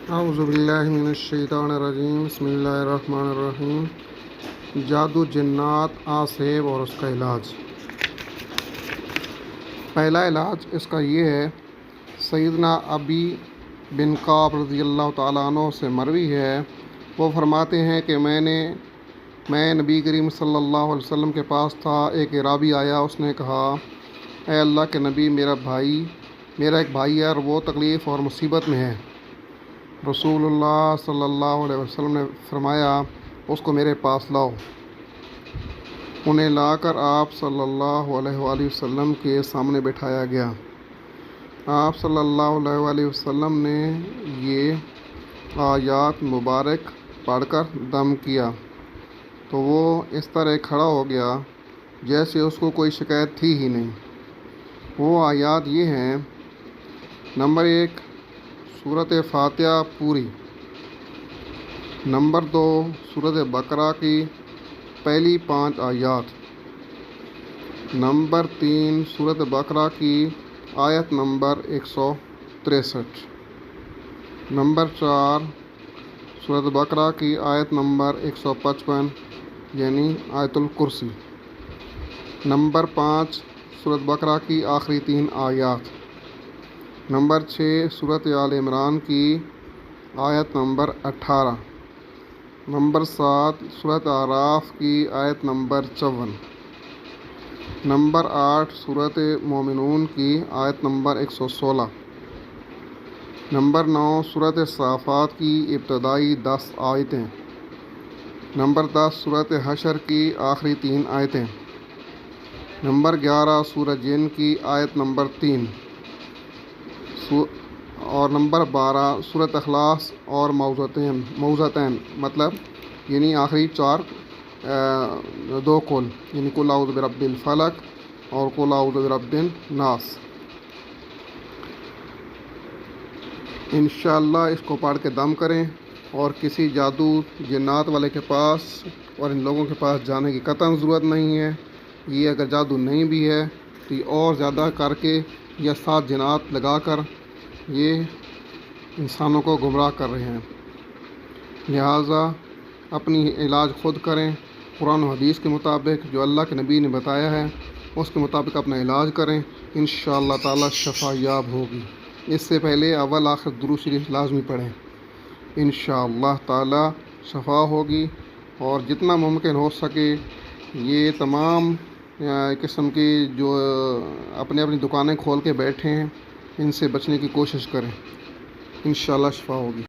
اعوذ باللہ من الشیطان الرجیم بسم اللہ الرحمن الرحیم۔ جادو، جنات، آسیب اور اس کا علاج۔ پہلا علاج اس کا یہ ہے، سیدنا ابی بن کعب رضی اللہ تعالیٰ عنہ سے مروی ہے، وہ فرماتے ہیں کہ میں نبی کریم صلی اللہ علیہ وسلم کے پاس تھا۔ ایک اعرابی آیا، اس نے کہا، اے اللہ کے نبی، میرا ایک بھائی ہے اور وہ تکلیف اور مصیبت میں ہے۔ رسول اللہ صلی اللہ علیہ وسلم نے فرمایا، اس کو میرے پاس لاؤ۔ انہیں لا کر آپ صلی اللہ علیہ وآلہ وسلم کے سامنے بٹھایا گیا۔ آپ صلی اللہ علیہ وآلہ وسلم نے یہ آیات مبارک پڑھ کر دم کیا تو وہ اس طرح کھڑا ہو گیا جیسے اس کو کوئی شکایت تھی ہی نہیں۔ وہ آیات یہ ہیں: نمبر 1، سورۃ فاتحہ پوری۔ نمبر 2، سورۃ بقرہ کی پہلی 5 آیات۔ نمبر 3، سورۃ بقرہ کی آیت نمبر 163۔ نمبر 4، سورۃ بقرہ کی آیت نمبر 155 یعنی آیت الکرسی۔ نمبر 5، سورۃ بقرہ کی آخری 3 آیات۔ نمبر 6، سورۃ آل عمران کی آیت نمبر 18۔ نمبر 7، سورۃ اعراف کی آیت نمبر 54۔ نمبر 8، سورۃ مومنون کی آیت نمبر 116۔ نمبر 9، سورۃ صافات کی ابتدائی 10 آیتیں۔ نمبر 10، سورۃ حشر کی آخری 3 آیتیں۔ نمبر 11، سورۃ جن کی آیت نمبر 3۔ اور نمبر 12، سورۃ اخلاص اور معوذتین مطلب یعنی آخری 2 قل یعنی قل اعوذ برب الفلق اور قل اعوذ برب الناس۔ انشاءاللہ اس کو پڑھ کے دم کریں اور کسی جادو جنات والے کے پاس اور ان لوگوں کے پاس جانے کی قطعاً ضرورت نہیں ہے۔ یہ اگر جادو نہیں بھی ہے تو یہ اور زیادہ کر کے یا 7 جنات لگا کر یہ انسانوں کو گمراہ کر رہے ہیں۔ لہٰذا اپنی علاج خود کریں، قرآن و حدیث کے مطابق جو اللہ کے نبی نے بتایا ہے اس کے مطابق اپنا علاج کریں، انشاءاللہ تعالی شفا یاب ہوگی۔ اس سے پہلے اول آخر درود شریف لازمی پڑھیں، انشاءاللہ تعالی شفا ہوگی۔ اور جتنا ممکن ہو سکے یہ تمام قسم کی جو اپنی دکانیں کھول کے بیٹھے ہیں ان سے بچنے کی کوشش کریں، انشاءاللہ شفا ہوگی۔